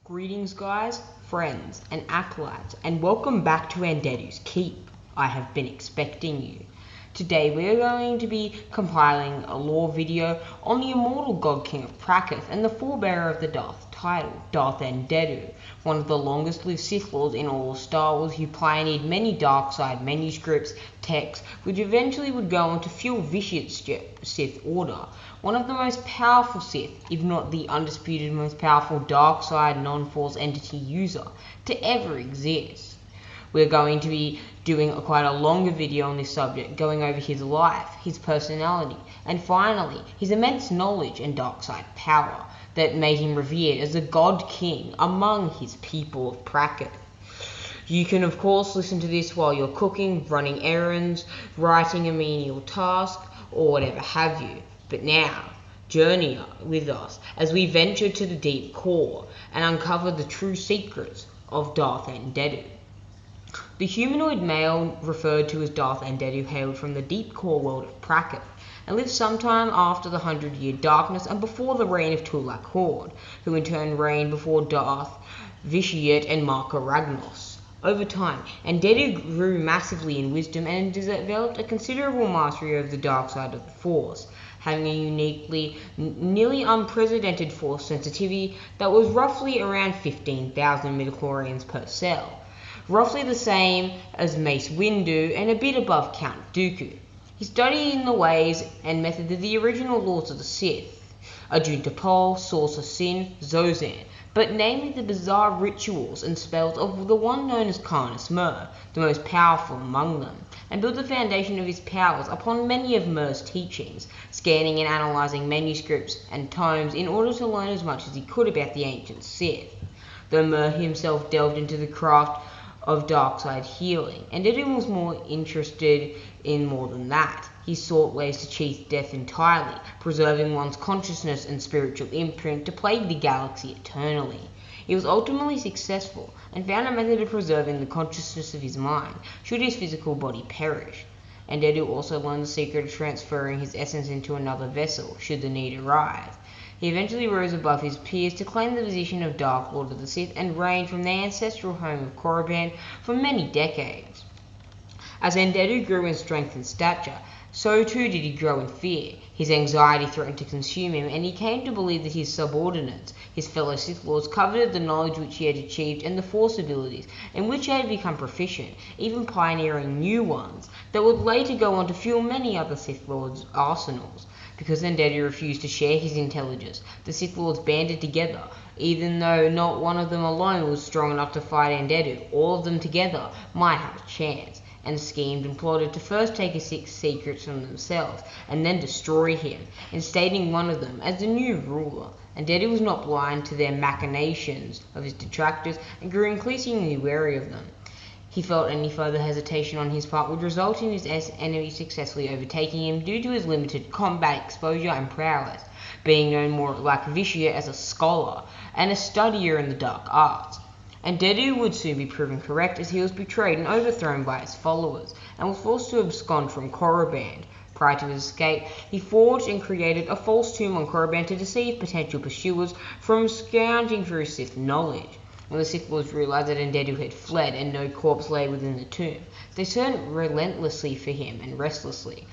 Greetings guys, friends and acolytes, and welcome back to Andeddu's Keep. I have been expecting you. Today we are going to be compiling a lore video on the immortal God King of Prakith and the forebearer of the Darth title, Darth Andeddu, one of the longest lived Sith Lords in all of Star Wars, who pioneered many dark side manuscripts, texts, which eventually would go on to fuel Vitia's Sith Order. One of the most powerful Sith, if not the undisputed most powerful dark side non-force entity user to ever exist. We're going to be doing quite a longer video on this subject, going over his life, his personality, and finally, his immense knowledge and dark side power that made him revered as a God King among his people of Prakith. You can of course listen to this while you're cooking, running errands, writing a menial task, or whatever have you. But now, journey with us as we venture to the deep core and uncover the true secrets of Darth Andeddu. The humanoid male referred to as Darth Andeddu hailed from the deep core world of Prakith and lived sometime after the 100-year darkness and before the reign of Tulak Hord, who in turn reigned before Darth Vitiate and Marka Ragnos. Over time, Andeddu grew massively in wisdom and developed a considerable mastery over the dark side of the Force, having a uniquely, nearly unprecedented Force sensitivity that was roughly around 15,000 midichlorians per cell, roughly the same as Mace Windu and a bit above Count Dooku. He studied in the ways and methods of the original Lords of the Sith, Ajunta Pol, Sorcerer Sin, Zozan, but namely the bizarre rituals and spells of the one known as Karnus Mer, the most powerful among them, and built the foundation of his powers upon many of Mer's teachings, scanning and analysing manuscripts and tomes in order to learn as much as he could about the ancient Sith. Though Mer himself delved into the craft of dark side healing, and Andeddu was more interested in more than that. He sought ways to cheat death entirely, preserving one's consciousness and spiritual imprint to plague the galaxy eternally. He was ultimately successful and found a method of preserving the consciousness of his mind should his physical body perish. Andeddu also learned the secret of transferring his essence into another vessel should the need arise. He eventually rose above his peers to claim the position of Dark Lord of the Sith and reigned from their ancestral home of Korriban for many decades. As Andeddu grew in strength and stature, so too did he grow in fear. His anxiety threatened to consume him, and he came to believe that his subordinates, his fellow Sith Lords, coveted the knowledge which he had achieved and the Force abilities in which he had become proficient, even pioneering new ones that would later go on to fuel many other Sith Lords' arsenals. Because Andeddu refused to share his intelligence, the Sith Lords banded together. Even though not one of them alone was strong enough to fight Andeddu, all of them together might have a chance, and schemed and plotted to first take his six secrets from themselves, and then destroy him, instating one of them as the new ruler. Andeddu was not blind to their machinations of his detractors, and grew increasingly wary of them. He felt any further hesitation on his part would result in his enemy successfully overtaking him due to his limited combat exposure and prowess, being known more like Vitiate as a scholar and a studier in the dark arts. Andeddu would soon be proven correct as he was betrayed and overthrown by his followers, and was forced to abscond from Korriban. Prior to his escape, he forged and created a false tomb on Korriban to deceive potential pursuers from scrounging for his Sith knowledge. When the Sith Lords realized that Andeddu had fled and no corpse lay within the tomb, they searched relentlessly for him and restlessly,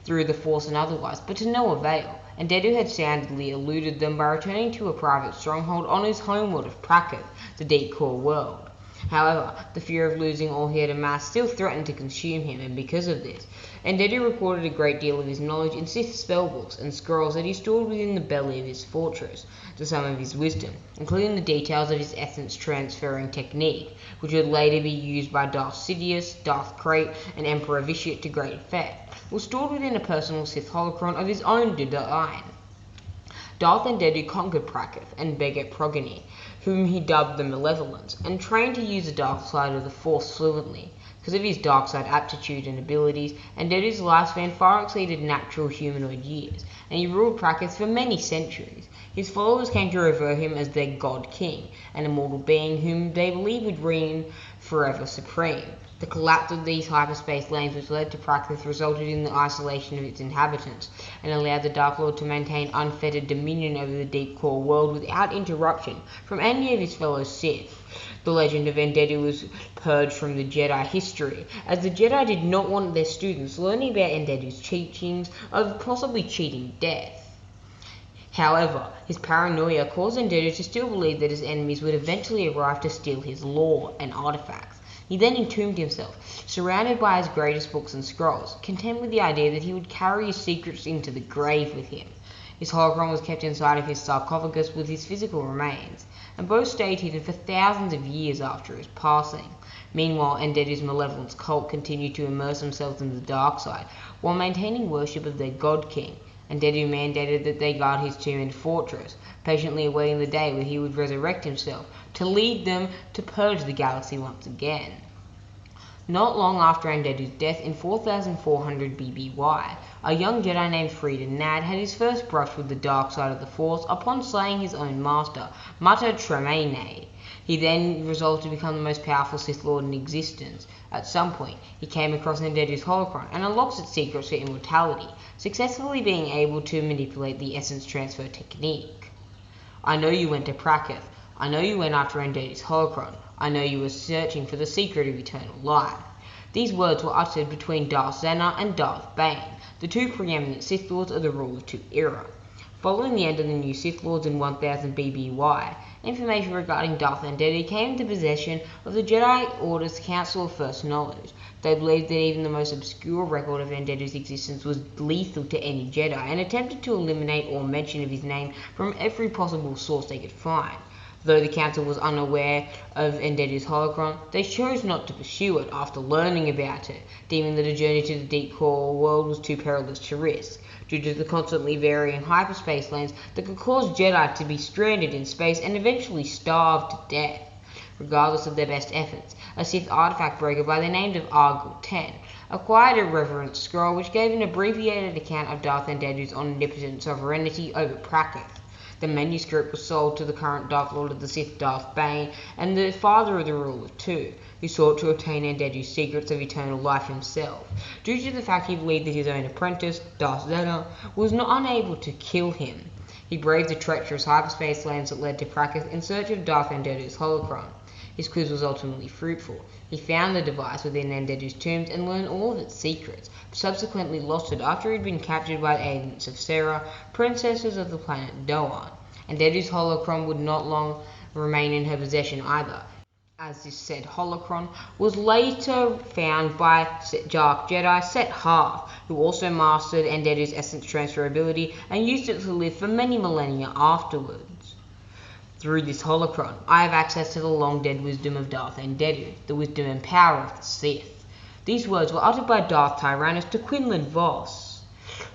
through the Force and otherwise, but to no avail. Andeddu had soundly eluded them by returning to a private stronghold on his homeworld of Prakith, the deep core world. However, the fear of losing all he had amassed still threatened to consume him, and because of this, Andeddu recorded a great deal of his knowledge in Sith spellbooks and scrolls that he stored within the belly of his fortress, to some of his wisdom, including the details of his essence transferring technique, which would later be used by Darth Sidious, Darth Krayt, and Emperor Vitiate to great effect, was stored within a personal Sith holocron of his own design. Darth Andeddu conquered Prakith and Beget Progeny, whom he dubbed the Malevolence, and trained to use the dark side of the Force fluently. Because of his dark side aptitude and abilities, Andeddu's lifespan far exceeded natural humanoid years, and he ruled Prakith for many centuries. His followers came to revere him as their god king, an immortal being whom they believed would reign forever supreme. The collapse of these hyperspace lanes, which led to Prakrith, resulted in the isolation of its inhabitants, and allowed the Dark Lord to maintain unfettered dominion over the deep core world without interruption from any of his fellow Sith. The legend of Andeddu was purged from the Jedi history, as the Jedi did not want their students learning about Andeddu's teachings of possibly cheating death. However, his paranoia caused Andeddu to still believe that his enemies would eventually arrive to steal his lore and artifacts. He then entombed himself, surrounded by his greatest books and scrolls, content with the idea that he would carry his secrets into the grave with him. His holocron was kept inside of his sarcophagus with his physical remains, and both stayed hidden for thousands of years after his passing. Meanwhile, Andeddu's malevolence cult continued to immerse themselves in the dark side, while maintaining worship of their god king. Andeddu mandated that they guard his tomb and fortress, patiently awaiting the day where he would resurrect himself to lead them to purge the galaxy once again. Not long after Andeddu's death in 4400 BBY, a young Jedi named Frida Nad had his first brush with the dark side of the Force upon slaying his own master, Mutta Tremaine. He then resolved to become the most powerful Sith Lord in existence. At some point, he came across Andeddu's holocron and unlocks its secrets for immortality, successfully being able to manipulate the essence transfer technique. I know you went to Prakrith. I know you went after Andeddu's holocron. I know you were searching for the secret of eternal life. These words were uttered between Darth Xana and Darth Bane, the two preeminent Sith Lords of the Rule of Two era. Following the end of the new Sith Lords in 1000 BBY, information regarding Darth Andeddu came into possession of the Jedi Order's Council of First Knowledge. They believed that even the most obscure record of Andeddu's existence was lethal to any Jedi, and attempted to eliminate all mention of his name from every possible source they could find. Though the Council was unaware of Andeddu's holocron, they chose not to pursue it after learning about it, deeming that a journey to the deep core world was too perilous to risk, due to the constantly varying hyperspace lanes that could cause Jedi to be stranded in space and eventually starve to death. Regardless of their best efforts, a Sith artifact breaker by the name of Argul 10 acquired a reverence scroll which gave an abbreviated account of Darth Andeddu's omnipotent sovereignty over Prakrith. The manuscript was sold to the current Dark Lord of the Sith, Darth Bane, and the father of the ruler too, who sought to obtain Andeddu's secrets of eternal life himself, due to the fact he believed that his own apprentice, Darth Xana, was not unable to kill him. He braved the treacherous hyperspace lanes that led to Prakrith in search of Darth Andeddu's holocron. His quiz was ultimately fruitful. He found the device within Andeddu's tombs and learned all of its secrets, but subsequently lost it after he'd been captured by the agents of Sarah, princesses of the planet Doan. Andeddu's holocron would not long remain in her possession either, as this said holocron was later found by Dark Jedi Set Half, who also mastered Andeddu's essence transfer ability and used it to live for many millennia afterwards. Through this holocron, I have access to the long-dead wisdom of Darth Andeddu, the wisdom and power of the Sith. These words were uttered by Darth Tyrannus to Quinlan Vos.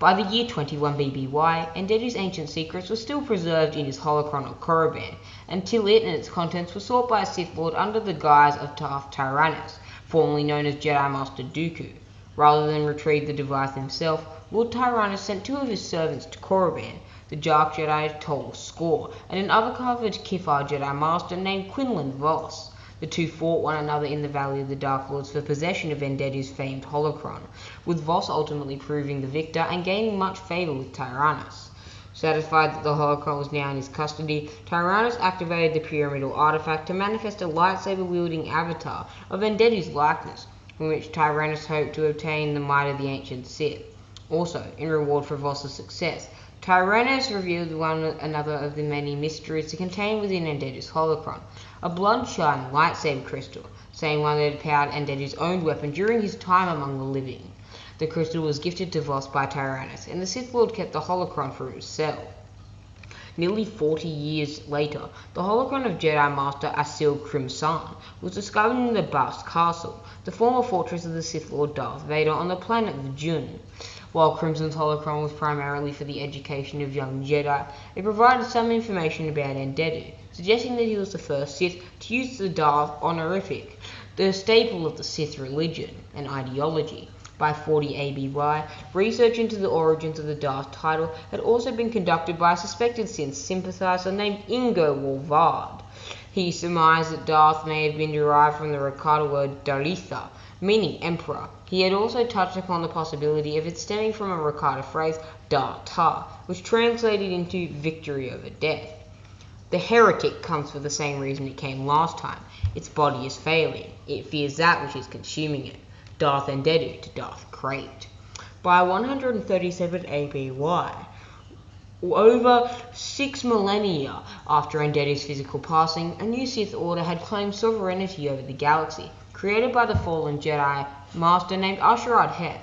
By the year 21 BBY, Andeddu's ancient secrets were still preserved in his holocron on Korriban, until it and its contents were sought by a Sith Lord under the guise of Darth Tyrannus, formerly known as Jedi Master Dooku. Rather than retrieve the device himself, Lord Tyrannus sent two of his servants to Korriban, the Dark Jedi Tol Score, and an undercover Kifar Jedi Master named Quinlan Vos. The two fought one another in the Valley of the Dark Lords for possession of Andeddu's famed holocron, with Vos ultimately proving the victor and gaining much favour with Tyrannus. Satisfied that the holocron was now in his custody, Tyrannus activated the pyramidal artifact to manifest a lightsaber-wielding avatar of Andeddu's likeness, from which Tyrannus hoped to obtain the might of the ancient Sith. Also, in reward for Vos's success, Tyrannus revealed one another of the many mysteries to contain within Andeddu's holocron, a bloodshine lightsaber crystal, saying one that had powered Andeddu's own weapon during his time among the living. The crystal was gifted to Vos by Tyrannus, and the Sith Lord kept the holocron for himself. Nearly 40 years later, the holocron of Jedi Master Asil Crimson was discovered in the Bast Castle, the former fortress of the Sith Lord Darth Vader on the planet of Jun. While Crimson's holocron was primarily for the education of young Jedi, it provided some information about Andeddu, suggesting that he was the first Sith to use the Darth honorific, the staple of the Sith religion and ideology. By 40 ABY, research into the origins of the Darth title had also been conducted by a suspected Sith sympathizer named Ingo Wolvard. He surmised that Darth may have been derived from the Rakata word Daritha, meaning emperor. He had also touched upon the possibility of it stemming from a Rakata phrase, Darta, which translated into victory over death. The heretic comes for the same reason it came last time. Its body is failing. It fears that which is consuming it. Darth Andeddu to Darth Krayt. By 137 ABY, over 6 millennia after Andeddu's physical passing, a new Sith Order had claimed sovereignty over the galaxy, created by the fallen Jedi Master named Asherad Heth.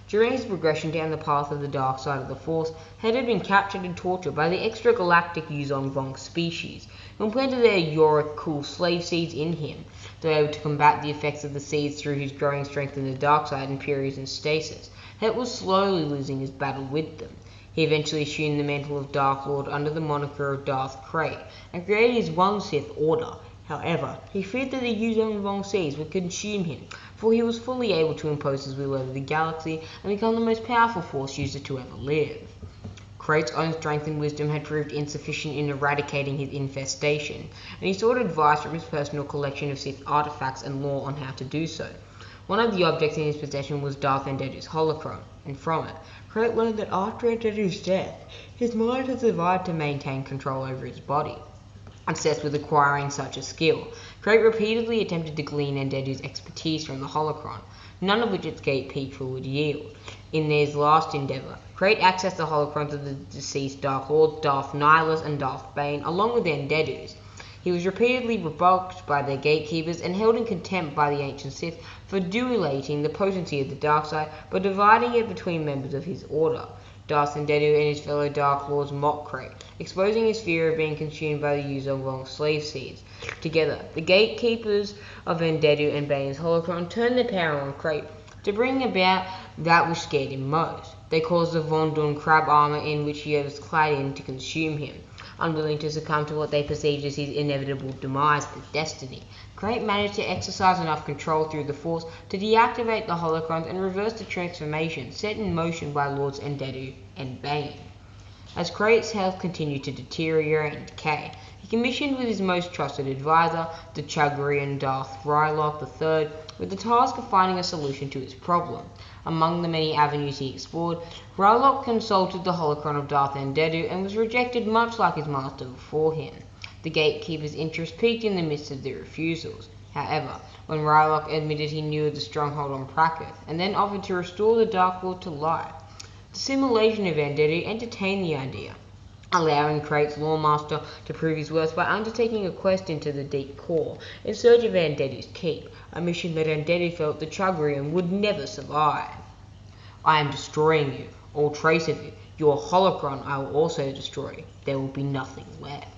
During his progression down the path of the dark side of the Force, Heth had been captured and tortured by the extragalactic Yuzong Vong species, who implanted their Yorick cool slave seeds in him. Though able to combat the effects of the seeds through his growing strength in the dark side and periods in stasis, Heth was slowly losing his battle with them. He eventually assumed the mantle of Dark Lord under the moniker of Darth Krayt, and created his one Sith Order. However, he feared that the Yuzong Vong seeds would consume him, for he was fully able to impose his will over the galaxy and become the most powerful Force user to ever live. Krayt's own strength and wisdom had proved insufficient in eradicating his infestation, and he sought advice from his personal collection of Sith artifacts and lore on how to do so. One of the objects in his possession was Darth Andeddu's holocron, and from it, Krayt learned that after Andeddu's death, his mind had survived to maintain control over his body. Obsessed with acquiring such a skill, Krayt repeatedly attempted to glean Andeddu's expertise from the holocron, none of which its gatekeeper would yield. In his last endeavour, Krayt accessed the holocrons of the deceased Dark Lords Darth Nihilus and Darth Bane, along with Andeddu's. He was repeatedly rebuked by their gatekeepers and held in contempt by the ancient Sith for dueling the potency of the dark side by dividing it between members of his order. Darth Andeddu and his fellow Dark Lords mocked Krayt, exposing his fear of being consumed by the Yuzong Vong slave seeds. Together, the gatekeepers of Andeddu and Bane's holocron turned their power on Krayt to bring about that which scared him most. They caused the Von Dun crab armor in which he was clad in to consume him. Unwilling to succumb to what they perceived as his inevitable demise and destiny, Krayt managed to exercise enough control through the Force to deactivate the holocrons and reverse the transformation set in motion by Lords Andeddu and Bane. As Krayt's health continued to deteriorate and decay, he commissioned with his most trusted advisor, the Chagrian Darth Rylock III, with the task of finding a solution to his problem. Among the many avenues he explored, Rylock consulted the holocron of Darth Andeddu and was rejected much like his master before him. The gatekeeper's interest peaked in the midst of the refusals. However, when Rylock admitted he knew of the stronghold on Prakoth, and then offered to restore the Dark Lord to life, the simulation of Andeddu entertained the idea, allowing Krayt's Lawmaster to prove his worth by undertaking a quest into the deep core in search of Andeddu's keep, a mission that Andeddu felt the Chagrian would never survive. I am destroying you, all trace of you. Your holocron I will also destroy. There will be nothing left.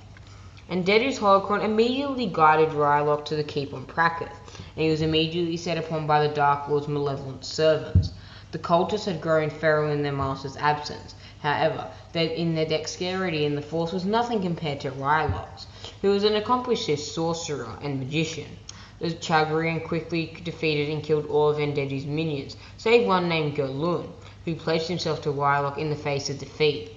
Andeddu's holocron immediately guided Rylock to the keep on Prakoth, and he was immediately set upon by the Dark Lord's malevolent servants. The cultists had grown feral in their master's absence. However, in their dexterity in the Force was nothing compared to Rylock's, who was an accomplished sorcerer and magician. The Chagrian quickly defeated and killed all of Andeddu's minions, save one named Gurlun, who pledged himself to Rylock in the face of defeat.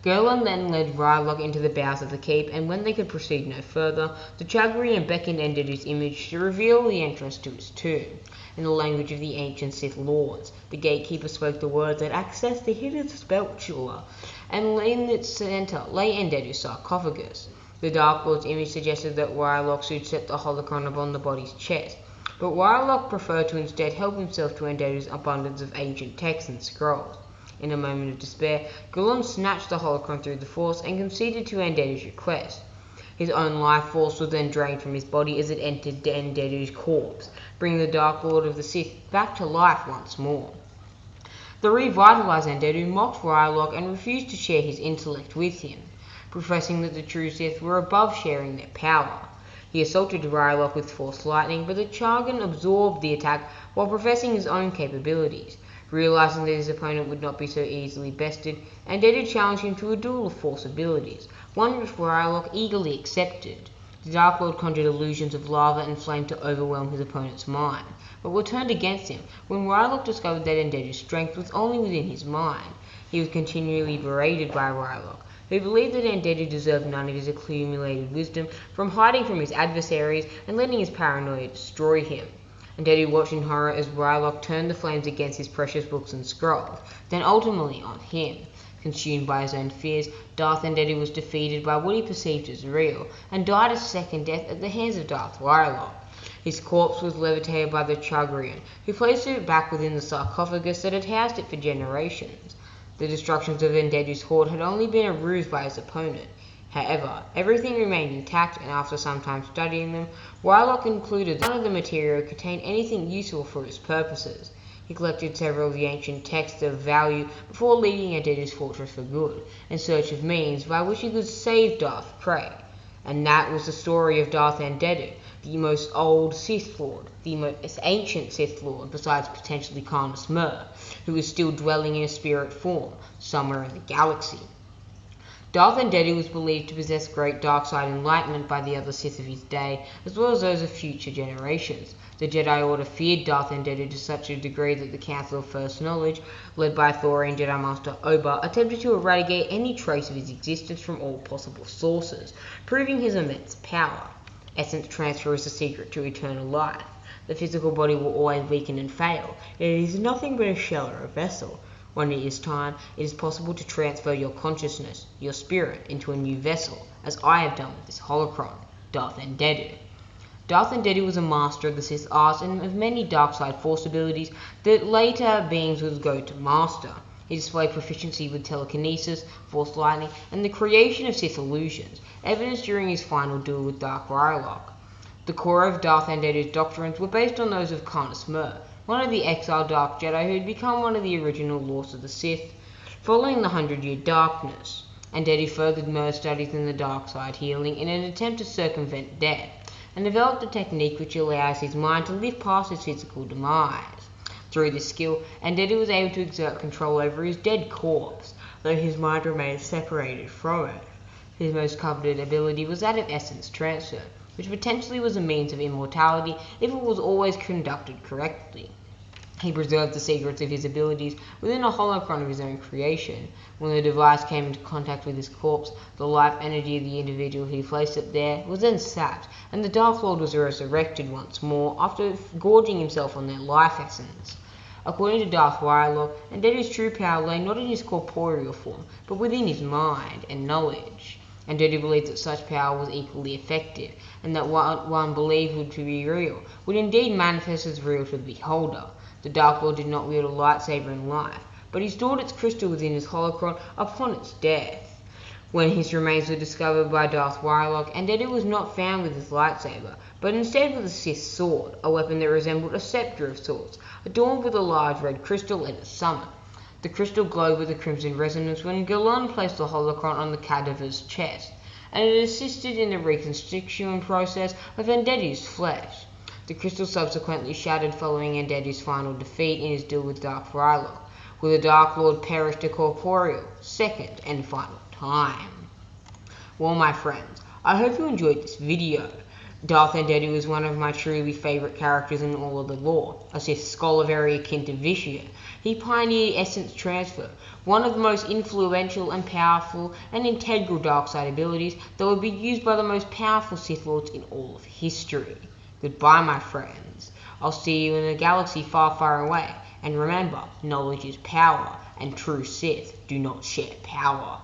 Gurlun then led Rylock into the bowels of the keep, and when they could proceed no further, the Chagrian beckoned Andeddu's image to reveal the entrance to his tomb. In the language of the ancient Sith Lords, the gatekeeper spoke the words that accessed the hidden spatula, and in its center lay Andeddu's sarcophagus. The Dark Lord's image suggested that Rylock should set the holocron upon the body's chest, but Rylock preferred to instead help himself to Andeddu's abundance of ancient texts and scrolls. In a moment of despair, Gurlun snatched the holocron through the Force and conceded to Andeddu's request. His own life force was then drained from his body as it entered Andeddu's corpse, bringing the Dark Lord of the Sith back to life once more. The revitalized Andeddu mocked Rylock and refused to share his intellect with him, professing that the true Sith were above sharing their power. He assaulted Rylock with Force lightning, but the Chagan absorbed the attack while professing his own capabilities. Realizing that his opponent would not be so easily bested, Andeddu challenged him to a duel of Force abilities, one which Rylock eagerly accepted. The Dark Lord conjured illusions of lava and flame to overwhelm his opponent's mind, but were turned against him when Rylock discovered that Andeddu's strength was only within his mind. He was continually berated by Rylock, who believed that Andeddu deserved none of his accumulated wisdom from hiding from his adversaries and letting his paranoia destroy him. Andeddu watched in horror as Rylock turned the flames against his precious books and scrolls, then ultimately on him. Consumed by his own fears, Darth Andeddu was defeated by what he perceived as real, and died a second death at the hands of Darth Rylock. His corpse was levitated by the Chagrian, who placed it back within the sarcophagus that had housed it for generations. The destructions of Andeddu's hoard had only been a ruse by his opponent. However, everything remained intact, and after some time studying them, Rylock concluded that none of the material contained anything useful for his purposes. He collected several of the ancient texts of value before leaving Andeddu's fortress for good, in search of means by which he could save Darth Prey. And that was the story of Darth Andeddu, the most old Sith Lord, the most ancient Sith Lord, besides potentially Canis Mur, who is still dwelling in a spirit form somewhere in the galaxy. Darth Andeddu was believed to possess great dark side enlightenment by the other Sith of his day, as well as those of future generations. The Jedi Order feared Darth Andeddu to such a degree that the Council of First Knowledge, led by Thorian Jedi Master Oba, attempted to eradicate any trace of his existence from all possible sources, proving his immense power. Essence transfer is the secret to eternal life. The physical body will always weaken and fail. It is nothing but a shell or a vessel. When it is time, it is possible to transfer your consciousness, your spirit, into a new vessel, as I have done with this holocron, Darth Andeddu. Darth Andeddu was a master of the Sith arts and of many dark side force abilities that later beings would go to master. He displayed proficiency with telekinesis, force lightning, and the creation of Sith illusions, evidenced during his final duel with Darth Rylock. The core of Darth Andeddu's doctrines were based on those of Canis Mur, one of the exiled Dark Jedi who had become one of the original Lords of the Sith, following the 100-Year Darkness. Andeddu furthered Mur's studies in the dark side healing in an attempt to circumvent death, and developed a technique which allows his mind to live past his physical demise. Through this skill, Andeddu was able to exert control over his dead corpse, though his mind remained separated from it. His most coveted ability was that of essence transfer, which potentially was a means of immortality if it was always conducted correctly. He preserved the secrets of his abilities within a holocron of his own creation. When the device came into contact with his corpse, the life energy of the individual who placed it there was then sapped, and the Dark Lord was resurrected once more after gorging himself on their life essence. According to Darth Rylock, Andeddu's true power lay not in his corporeal form, but within his mind and knowledge. Andeddu believed that such power was equally effective, and that what one believed to be real would indeed manifest as real to the beholder. The Dark Lord did not wield a lightsaber in life, but he stored its crystal within his holocron upon its death. When his remains were discovered by Darth Rylock, Andeddu was not found with his lightsaber, but instead with a Sith sword, a weapon that resembled a scepter of sorts, adorned with a large red crystal at its summit. The crystal glowed with a crimson resonance when Galan placed the holocron on the cadaver's chest, and it assisted in the reconstruction process of Andeddu's flesh. The crystal subsequently shattered following Andeddu's final defeat in his duel with Darth Rylock, where the Dark Lord perished a corporeal, second and final time. Well, my friends, I hope you enjoyed this video. Darth Andeddu is one of my truly favourite characters in all of the lore, a Sith scholar very akin to Vishya. He pioneered essence transfer, one of the most influential and powerful and integral dark side abilities that would be used by the most powerful Sith Lords in all of history. Goodbye, my friends. I'll see you in a galaxy far, far away. And remember, knowledge is power, and true Sith do not share power.